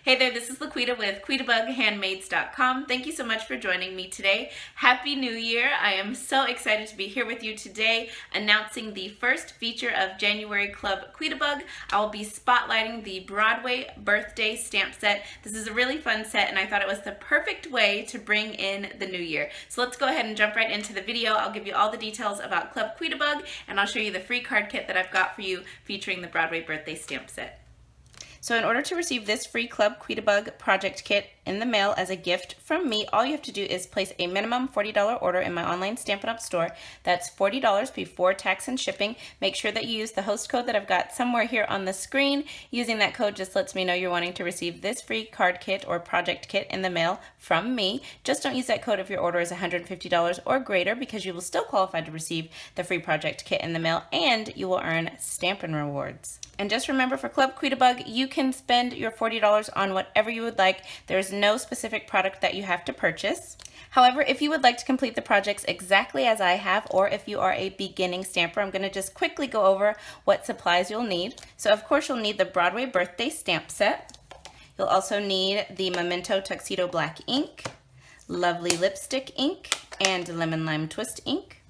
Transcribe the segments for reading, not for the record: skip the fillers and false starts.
Hey there, this is LaQuita with QuitaBugHandmaids.com. Thank you so much for joining me today. Happy New Year. I am so excited to be here with you today announcing the first feature of January Club Quitabug. I will be spotlighting the Broadway birthday stamp set. This is a really fun set and I thought it was the perfect way to bring in the new year. So let's go ahead and jump right into the video. I'll give you all the details about Club Quitabug and I'll show you the free card kit that I've got for you featuring the Broadway birthday stamp set. So in order to receive this free Club Quitabug project kit in the mail as a gift from me, all you have to do is place a minimum $40 order in my online Stampin' Up! Store. That's $40 before tax and shipping. Make sure that you use the host code that I've got somewhere here on the screen. Using that code just lets me know you're wanting to receive this free card kit or project kit in the mail from me. Just don't use that code if your order is $150 or greater, because you will still qualify to receive the free project kit in the mail and you will earn Stampin' rewards. And just remember, for Club Quitabug, you can spend your $40 on whatever you would like. There's no specific product that you have to purchase. However, if you would like to complete the projects exactly as I have, or if you are a beginning stamper, I'm going to just quickly go over what supplies you'll need. So of course you'll need the Broadway birthday stamp set. You'll also need the Memento Tuxedo Black ink, Lovely Lipstick ink, and Lemon Lime Twist ink.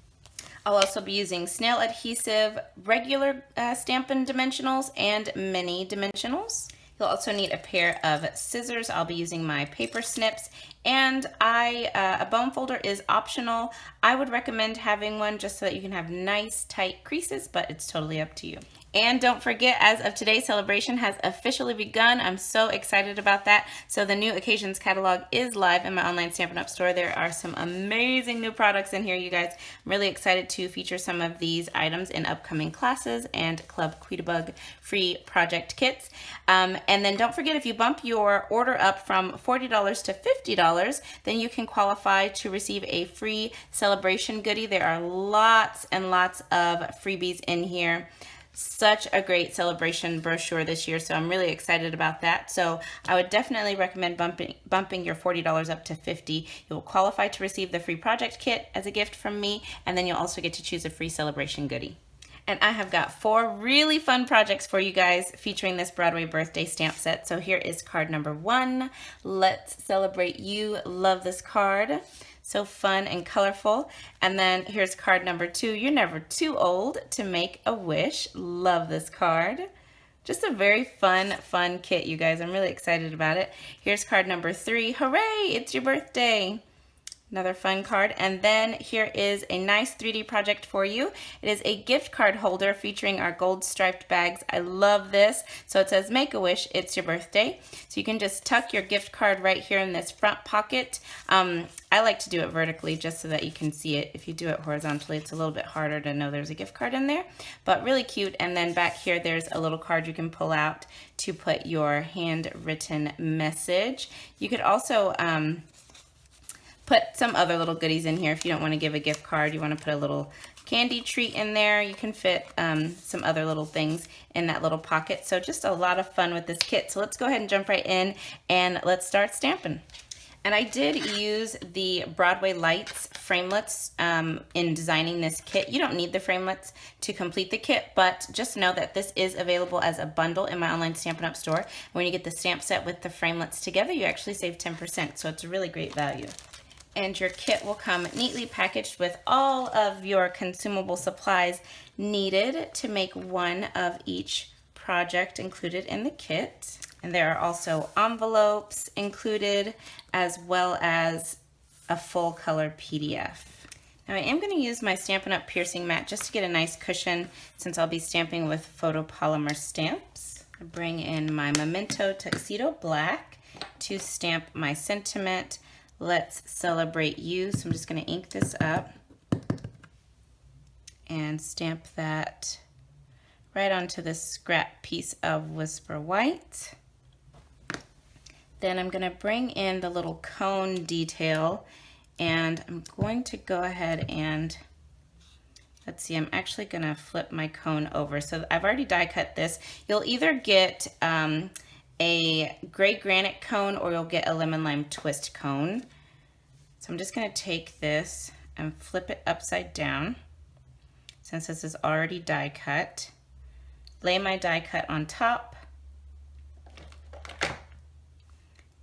I'll also be using snail adhesive, regular Stampin' dimensionals, and mini dimensionals. You'll also need a pair of scissors. I'll be using my paper snips, and a bone folder is optional. I would recommend having one just so that you can have nice tight creases, but it's totally up to you. And don't forget, as of today, celebration has officially begun. I'm so excited about that. So the new occasions catalog is live in my online Stampin' Up! Store. There are some amazing new products in here, you guys. I'm really excited to feature some of these items in upcoming classes and Club Quitabug free project kits. And then don't forget, if you bump your order up from $40 to $50, then you can qualify to receive a free celebration goodie. There are lots and lots of freebies in here. Such a great celebration brochure this year, so I'm really excited about that. So I would definitely recommend bumping your $40 up to $50. You'll qualify to receive the free project kit as a gift from me, and then you'll also get to choose a free celebration goodie. And I have got 4 really fun projects for you guys featuring this Broadway birthday stamp set. So here is card number 1. Let's celebrate you. Love this card. So fun and colorful. And then here's card number 2. You're never too old to make a wish. Love this card. Just a very fun kit, you guys. I'm really excited about it. Here's card number 3. Hooray, it's your birthday. Another fun card. And then here is a nice 3D project for you. It is a gift card holder featuring our gold striped bags. I love this. So it says, make a wish, it's your birthday. So you can just tuck your gift card right here in this front pocket. I like to do it vertically just so that you can see it. If you do it horizontally, it's a little bit harder to know there's a gift card in there, but really cute. And then back here, there's a little card you can pull out to put your handwritten message. You could also put some other little goodies in here. If you don't want to give a gift card, you want to put a little candy treat in there, you can fit some other little things in that little pocket. So just a lot of fun with this kit. So let's go ahead and jump right in and let's start stamping. And I did use the Broadway Lights framelits in designing this kit. You don't need the framelits to complete the kit, but just know that this is available as a bundle in my online Stampin' Up! Store. When you get the stamp set with the framelits together, you actually save 10%, so it's a really great value. And your kit will come neatly packaged with all of your consumable supplies needed to make one of each project included in the kit. And there are also envelopes included, as well as a full color PDF. Now I am going to use my Stampin' Up! Piercing mat just to get a nice cushion, since I'll be stamping with photopolymer stamps. I bring in my Memento Tuxedo Black to stamp my sentiment, let's celebrate you. So I'm just going to ink this up and stamp that right onto this scrap piece of Whisper White. Then I'm going to bring in the little cone detail, and I'm going to go ahead and, let's see, I'm actually going to flip my cone over. So I've already die cut this. You'll either get a gray granite cone or you'll get a lemon lime twist cone. So I'm just going to take this and flip it upside down, since this is already die cut. Lay my die cut on top,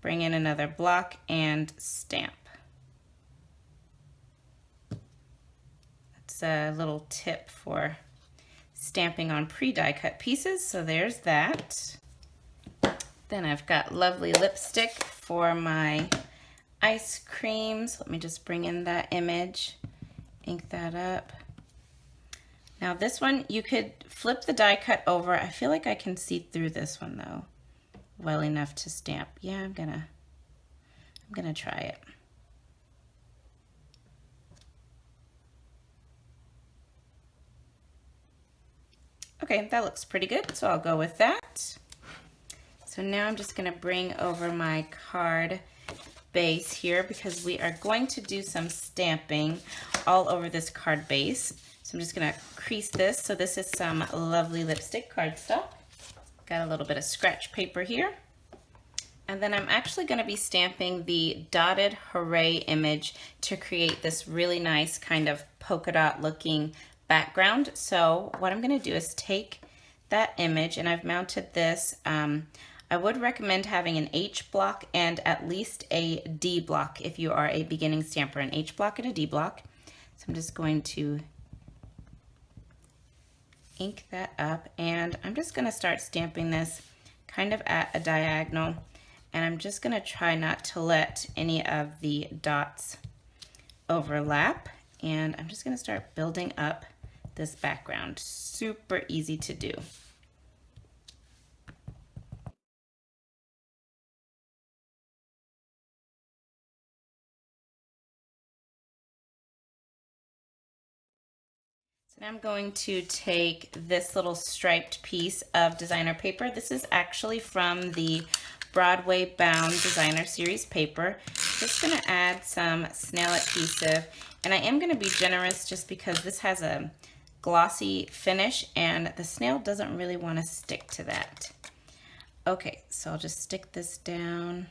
bring in another block and stamp. That's a little tip for stamping on pre-die cut pieces, so there's that. Then I've got lovely lipstick for my ice creams. Let me just bring in that image, ink that up. Now this one, you could flip the die cut over. I feel like I can see through this one though, well enough to stamp. Yeah, I'm gonna try it. Okay, that looks pretty good, so I'll go with that. So now I'm just gonna bring over my card base here because we are going to do some stamping all over this card base. So I'm just gonna crease this. So this is some lovely lipstick cardstock. Got a little bit of scratch paper here. And then I'm actually gonna be stamping the dotted hooray image to create this really nice kind of polka dot looking background. So what I'm gonna do is take that image, and I've mounted this. I would recommend having an H block and at least a D block if you are a beginning stamper, an H block and a D block. So I'm just going to ink that up, and I'm just gonna start stamping this kind of at a diagonal, and I'm just gonna try not to let any of the dots overlap, and I'm just gonna start building up this background. Super easy to do. So now I'm going to take this little striped piece of designer paper. This is actually from the Broadway bound designer series paper. Just gonna add some snail adhesive, and I am gonna be generous just because this has a glossy finish and the snail doesn't really want to stick to that. Okay, so I'll just stick this down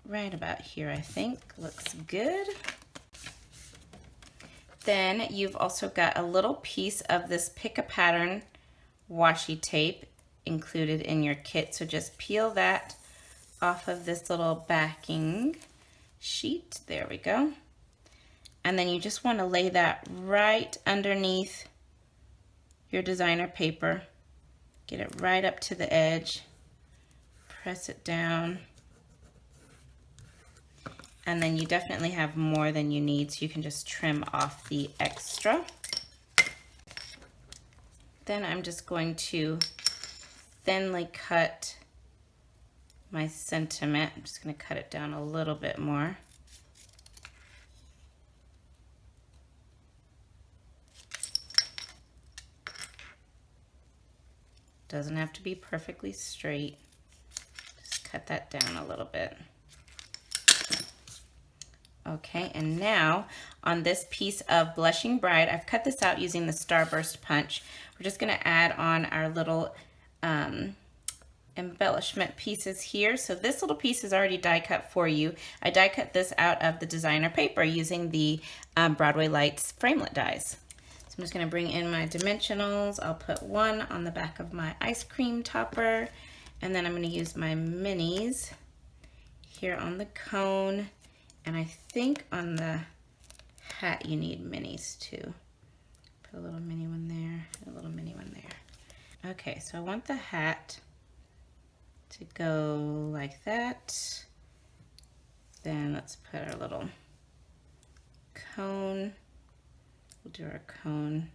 right about here, I think. Looks good. Then you've also got a little piece of this Pick a Pattern washi tape included in your kit. So just peel that off of this little backing sheet. There we go. And then you just want to lay that right underneath your designer paper. Get it right up to the edge. Press it down. And then you definitely have more than you need, so you can just trim off the extra. Then I'm just going to thinly cut my sentiment. I'm just going to cut it down a little bit more. Doesn't have to be perfectly straight. Just cut that down a little bit. Okay, and now on this piece of Blushing Bride, I've cut this out using the Starburst punch. We're just gonna add on our little embellishment pieces here. So this little piece is already die cut for you. I die cut this out of the designer paper using the Broadway Lights framelit dies. So I'm just gonna bring in my dimensionals. I'll put one on the back of my ice cream topper, and then I'm gonna use my minis here on the cone. And I think on the hat you need minis too. Put a little mini one there, a little mini one there. Okay, so I want the hat to go like that. Then let's put our little cone. We'll do our cone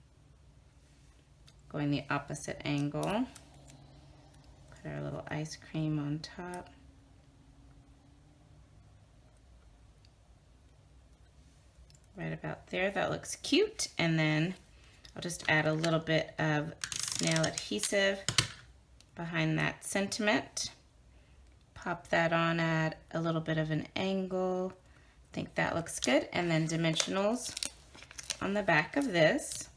going the opposite angle. Put our little ice cream on top. Right about there, that looks cute. And then I'll just add a little bit of snail adhesive behind that sentiment. Pop that on at a little bit of an angle. I think that looks good. And then dimensionals on the back of this.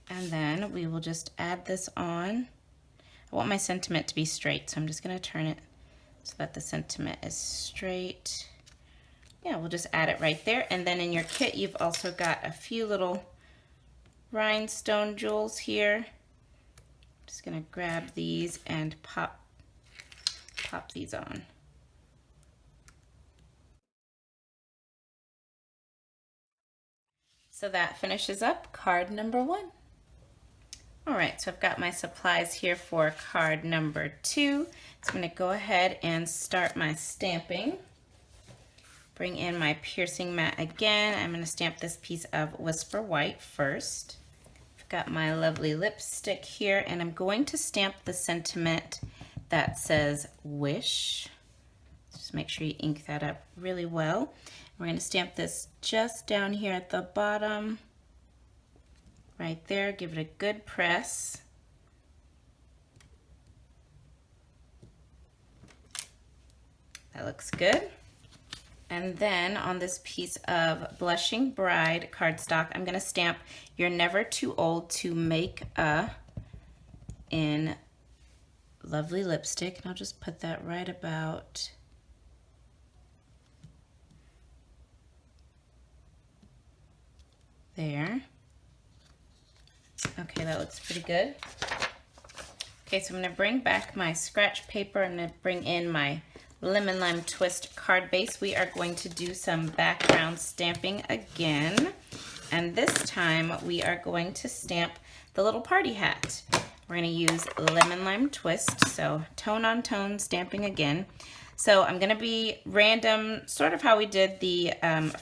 And then we will just add this on. I want my sentiment to be straight, so I'm just gonna turn it so that the sentiment is straight. Yeah, we'll just add it right there. And then in your kit, you've also got a few little rhinestone jewels here. Just gonna grab these and pop these on. So that finishes up card number 1. All right, so I've got my supplies here for card number 2. So I'm gonna go ahead and start my stamping. Bring in my piercing mat again. I'm gonna stamp this piece of Whisper White first. I've got my lovely lipstick here, and I'm going to stamp the sentiment that says wish. Just make sure you ink that up really well. We're going to stamp this just down here at the bottom, right there. Give it a good press. That looks good. And then on this piece of Blushing Bride cardstock, I'm going to stamp "You're Never Too Old to Make a" in lovely lipstick. And I'll just put that right about there. Okay, that looks pretty good. Okay, so I'm going to bring back my scratch paper. I'm going to bring in my Lemon Lime Twist card base. We are going to do some background stamping again. And this time we are going to stamp the little party hat. We're going to use Lemon Lime Twist, so tone on tone stamping again. So I'm going to be random, sort of how we did the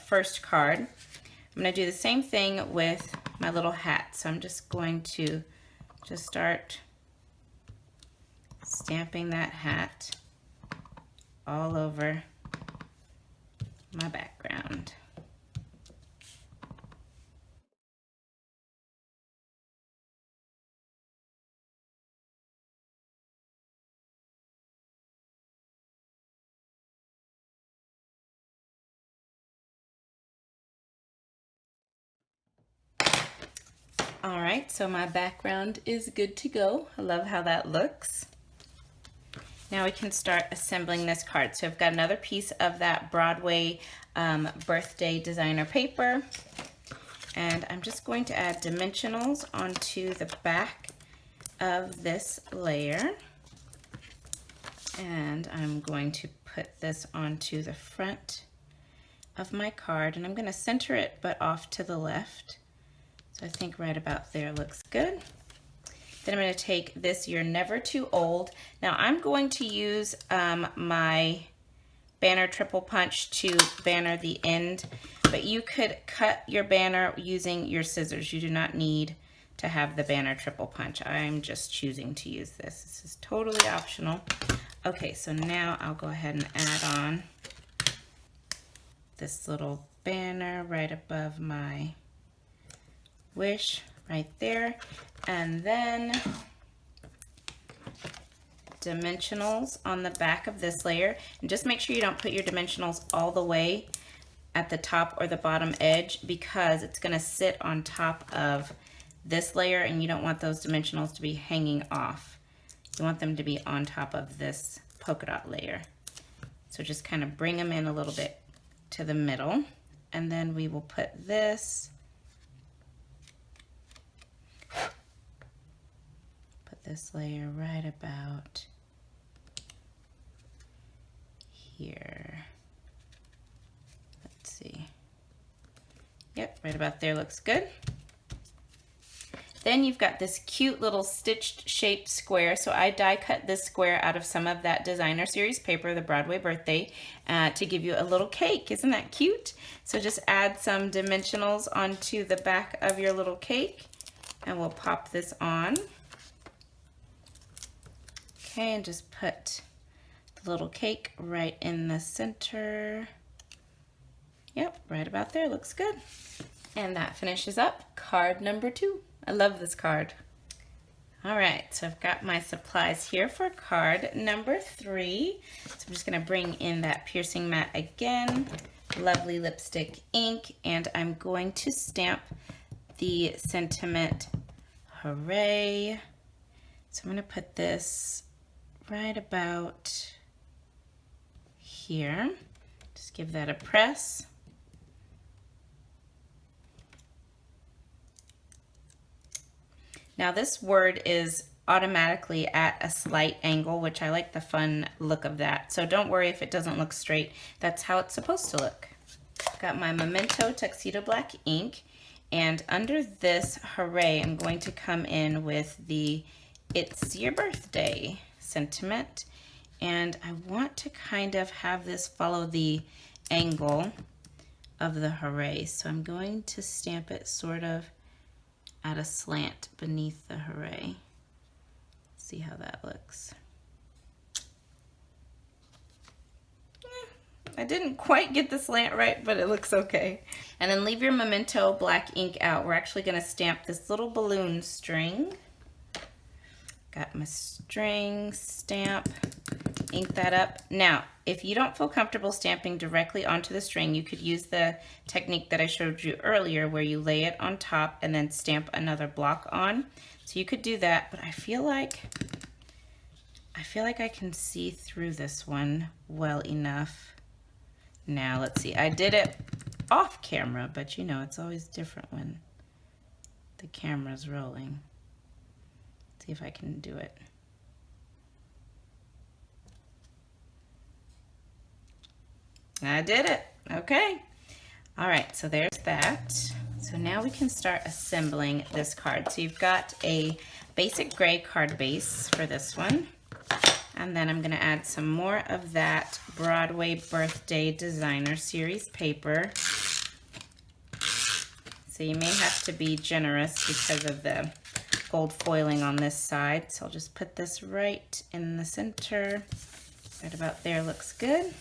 first card. I'm going to do the same thing with my little hat. So I'm just going to start stamping that hat all over my background. All right, so my background is good to go. I love how that looks. Now we can start assembling this card. So I've got another piece of that Broadway birthday designer paper. And I'm just going to add dimensionals onto the back of this layer. And I'm going to put this onto the front of my card. And I'm going to center it, but off to the left. So I think right about there looks good. Then I'm going to take this "You're Never Too Old." Now I'm going to use my banner triple punch to banner the end, but you could cut your banner using your scissors. You do not need to have the banner triple punch. I'm just choosing to use this. This is totally optional. Okay, so now I'll go ahead and add on this little banner right above my wish right there, and then dimensionals on the back of this layer. And just make sure you don't put your dimensionals all the way at the top or the bottom edge, because it's going to sit on top of this layer and you don't want those dimensionals to be hanging off. You want them to be on top of this polka dot layer. So just kind of bring them in a little bit to the middle, and then we will put this layer right about here. Let's see. Yep, right about there looks good. Then you've got this cute little stitched shaped square. So I die cut this square out of some of that designer series paper, the Broadway birthday, to give you a little cake. Isn't that cute? So just add some dimensionals onto the back of your little cake, and we'll pop this on. Okay, and just put the little cake right in the center. Yep, right about there, looks good. And that finishes up card number 2. I love this card. All right, so I've got my supplies here for card number 3. So I'm just gonna bring in that piercing mat again, lovely lipstick ink, and I'm going to stamp the sentiment, hooray. So I'm gonna put this right about here. Just give that a press. Now this word is automatically at a slight angle, which I like the fun look of that. So don't worry if it doesn't look straight. That's how it's supposed to look. Got my Memento Tuxedo Black ink, and under this hooray, I'm going to come in with the It's Your Birthday sentiment. And I want to kind of have this follow the angle of the hooray. So I'm going to stamp it sort of at a slant beneath the hooray. See how that looks. I didn't quite get the slant right, but it looks okay. And then leave your Memento black ink out. We're actually gonna stamp this little balloon string. Got my string stamp, ink that up. Now, if you don't feel comfortable stamping directly onto the string, you could use the technique that I showed you earlier where you lay it on top and then stamp another block on. So you could do that, but I feel like I can see through this one well enough. Now, let's see, I did it off camera, but you know, it's always different when the camera's rolling. See if I can do it. I did it. Okay. All right, so there's that. So now we can start assembling this card. So you've got a basic gray card base for this one. And then I'm going to add some more of that Broadway Birthday Designer Series paper. So you may have to be generous because of the gold foiling on this side. So I'll just put this right in the center. Right about there looks good.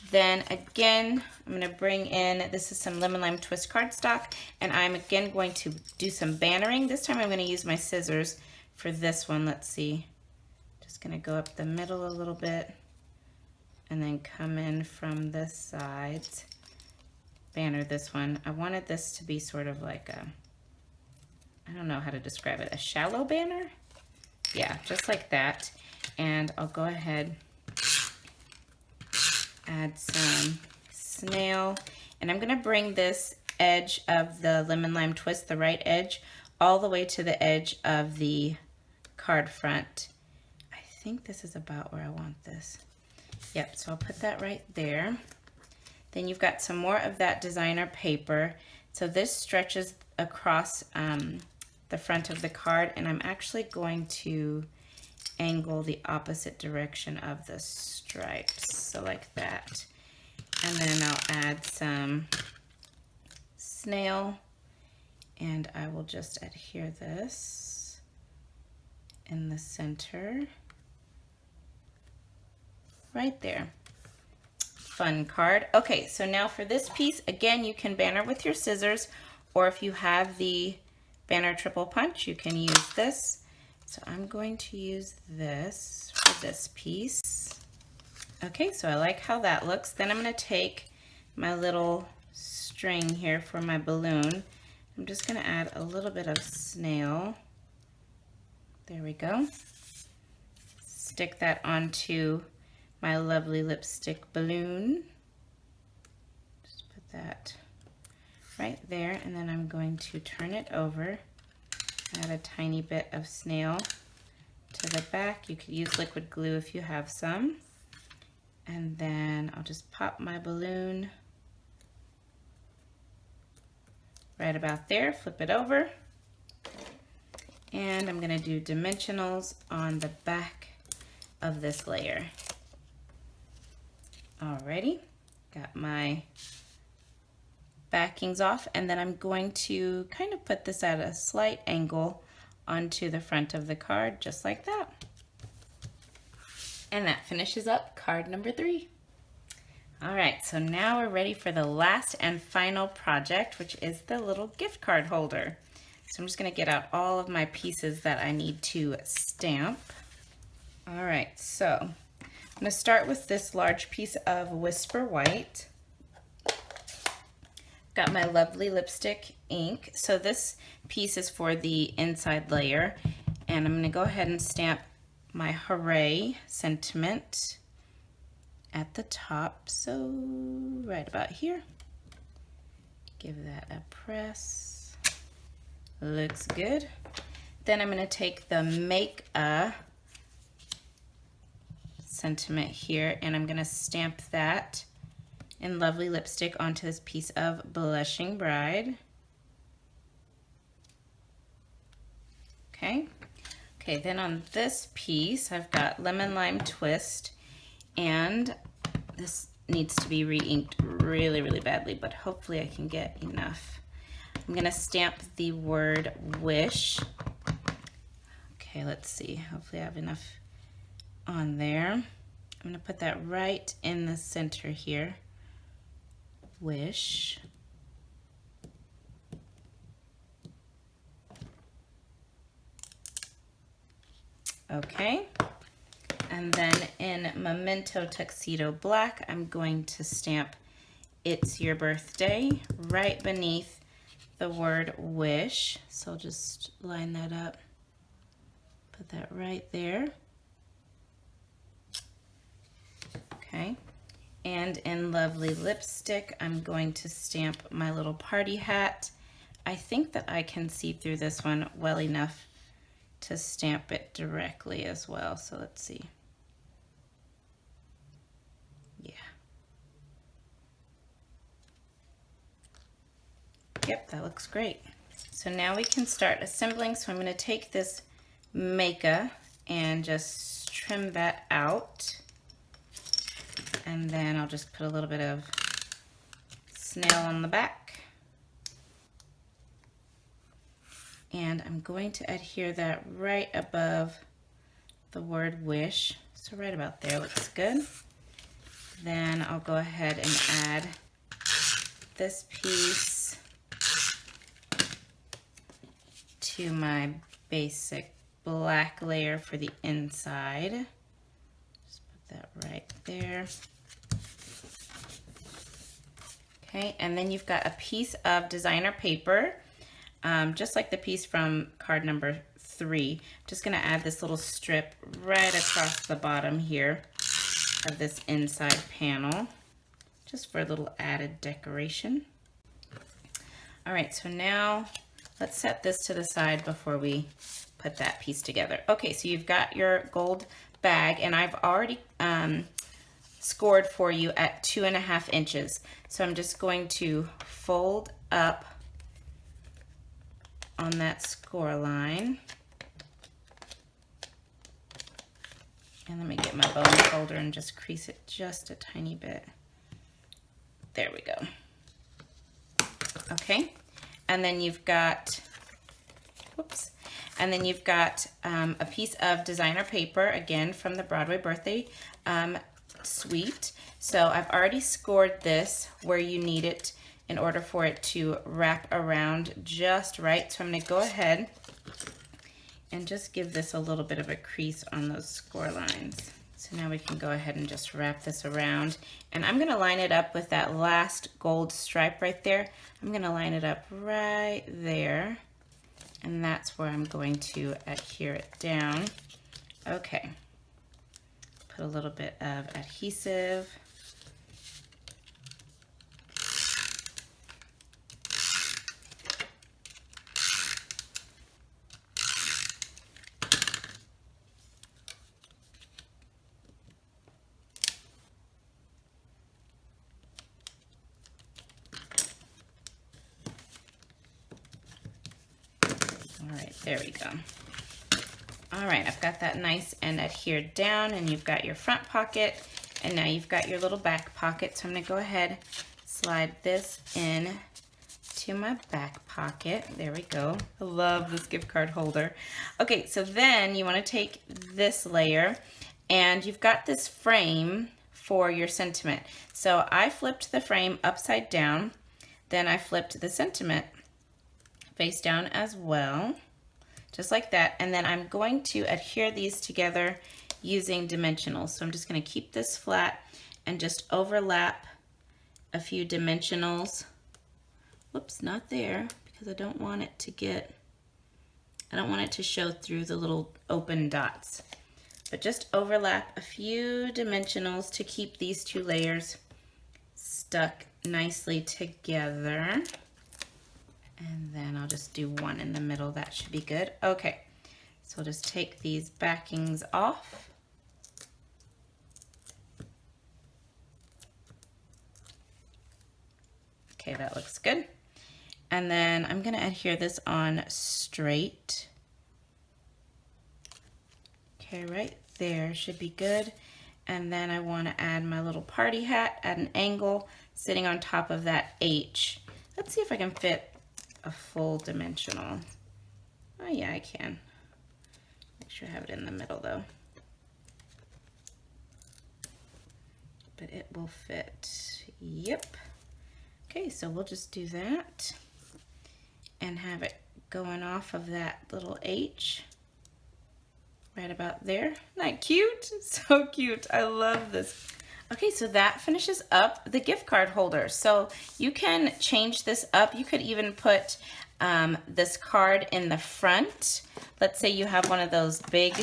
Then again, I'm going to bring in, this is some Lemon Lime Twist cardstock, and I'm again going to do some bannering. This time I'm going to use my scissors for this one. Let's see. Just going to go up the middle a little bit and then come in from this side. Banner this one. I wanted this to be sort of like a, I don't know how to describe it, a shallow banner? Yeah, just like that. And I'll go ahead, add some snail, and I'm gonna bring this edge of the Lemon Lime Twist, the right edge, all the way to the edge of the card front. I think this is about where I want this. Yep, so I'll put that right there. Then you've got some more of that designer paper. So this stretches across the front of the card, and I'm actually going to angle the opposite direction of the stripes, so like that. And then I'll add some snail, and I will just adhere this in the center, right there. Fun card. Okay, so now for this piece, again, you can banner with your scissors, or if you have the banner triple punch, you can use this. So I'm going to use this for this piece. Okay, so I like how that looks. Then I'm going to take my little string here for my balloon. I'm just going to add a little bit of snail. There we go. Stick that onto my lovely lipstick balloon. Just put that right there, and then I'm going to turn it over. Add a tiny bit of snail to the back. You could use liquid glue if you have some. And then I'll just pop my balloon right about there, flip it over. And I'm gonna do dimensionals on the back of this layer. Alrighty, got my backings off, and then I'm going to kind of put this at a slight angle onto the front of the card, just like that. And that finishes up card number 3. All right, so now we're ready for the last and final project, which is the little gift card holder. So I'm just gonna get out all of my pieces that I need to stamp. All right, so I'm gonna start with this large piece of Whisper White. Got my lovely lipstick ink. So this piece is for the inside layer, and I'm going to go ahead and stamp my Hooray sentiment at the top, so right about here. Give that a press. Looks good. Then I'm going to take the Make a sentiment here, and I'm going to stamp that in Lovely Lipstick onto this piece of Blushing Bride. Okay. Okay, then on this piece, I've got Lemon Lime Twist, and this needs to be re-inked really, really badly, but hopefully I can get enough. I'm gonna stamp the word Wish. Okay, let's see. Hopefully I have enough on there. I'm gonna put that right in the center here. Wish. Okay. And then in Memento Tuxedo Black, I'm going to stamp It's Your Birthday right beneath the word Wish. So I'll just line that up, put that right there. Okay. And in Lovely Lipstick, I'm going to stamp my little party hat. I think that I can see through this one well enough to stamp it directly as well. So let's see. Yeah. Yep, that looks great. So now we can start assembling. So I'm going to take this Make-A and just trim that out. And then I'll just put a little bit of snail on the back. And I'm going to adhere that right above the word Wish. So right about there looks good. Then I'll go ahead and add this piece to my basic black layer for the inside. Just put that right there. Okay, and then you've got a piece of designer paper, just like the piece from card number 3. Just gonna add this little strip right across the bottom here of this inside panel, just for a little added decoration. All right, so now let's set this to the side before we put that piece together. Okay, so you've got your gold bag, and I've already scored for you at 2.5 inches. So I'm just going to fold up on that score line. And let me get my bone folder and just crease it just a tiny bit. There we go. Okay, and then you've got, whoops, and then you've got a piece of designer paper, again from the Broadway birthday suite. So I've already scored this where you need it in order for it to wrap around just right. So I'm going to go ahead and just give this a little bit of a crease on those score lines. So now we can go ahead and just wrap this around. And I'm going to line it up with that last gold stripe right there. I'm going to line it up right there. And that's where I'm going to adhere it down. Okay. Put a little bit of adhesive. All right, there we go. All right, I've got that nice and adhered down, and you've got your front pocket, and now you've got your little back pocket. So I'm gonna go ahead, slide this in to my back pocket. There we go. I love this gift card holder. Okay, so then you wanna take this layer, and you've got this frame for your sentiment. So I flipped the frame upside down, then I flipped the sentiment face down as well, just like that. And then I'm going to adhere these together using dimensionals. So I'm just going to keep this flat and just overlap a few dimensionals. Whoops, not there, because I don't want it to show through the little open dots. But just overlap a few dimensionals to keep these two layers stuck nicely together. And then I'll just do one in the middle. That should be good. Okay, So we'll just take these backings off. Okay, that looks good. And then I'm going to adhere this on straight. Okay, right there should be good. And then I want to add my little party hat at an angle sitting on top of that H. Let's see if I can fit a full dimensional. Oh yeah, I can. Make sure I have it in the middle though. But it will fit. Yep. Okay, so we'll just do that and have it going off of that little H right about there. Isn't that cute? So cute. I love this. Okay, so that finishes up the gift card holder. So you can change this up. You could even put this card in the front. Let's say you have one of those big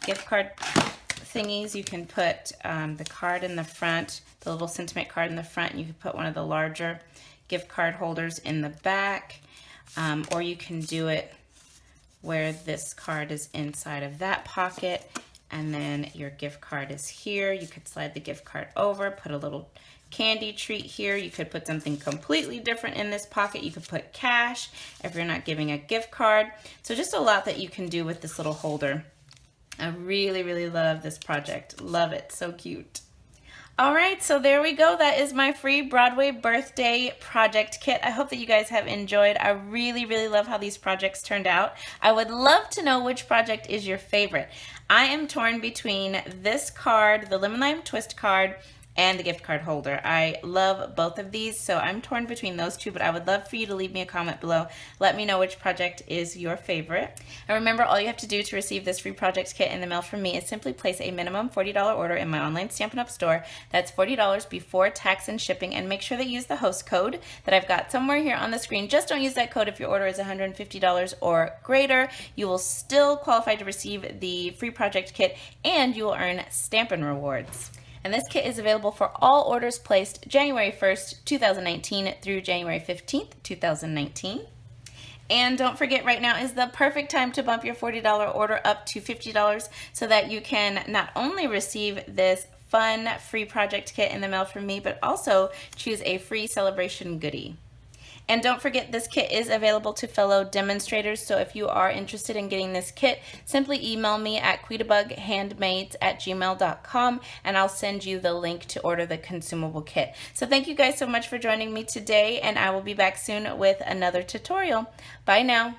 gift card thingies. You can put the card in the front, the little sentiment card in the front. You could put one of the larger gift card holders in the back, or you can do it where this card is inside of that pocket and then your gift card is here. You could slide the gift card over, put a little candy treat here. You could put something completely different in this pocket. You could put cash if you're not giving a gift card. So just a lot that you can do with this little holder. I really, really love this project. Love it. So cute. All right, so there we go. That is my free Broadway birthday project kit. I hope that you guys have enjoyed. I really, really love how these projects turned out. I would love to know which project is your favorite. I am torn between this card, the Lemon Lime Twist card, and the gift card holder. I love both of these, so I'm torn between those two, but I would love for you to leave me a comment below. Let me know which project is your favorite. And remember, all you have to do to receive this free project kit in the mail from me is simply place a minimum $40 order in my online Stampin' Up! Store. That's $40 before tax and shipping, and make sure that you use the host code that I've got somewhere here on the screen. Just don't use that code if your order is $150 or greater. You will still qualify to receive the free project kit, and you will earn Stampin' rewards. And this kit is available for all orders placed January 1st, 2019 through January 15th, 2019. And don't forget, right now is the perfect time to bump your $40 order up to $50 so that you can not only receive this fun free project kit in the mail from me, but also choose a free celebration goodie. And don't forget, this kit is available to fellow demonstrators, so if you are interested in getting this kit, simply email me at quitabughandmaids@gmail.com and I'll send you the link to order the consumable kit. So thank you guys so much for joining me today, and I will be back soon with another tutorial. Bye now.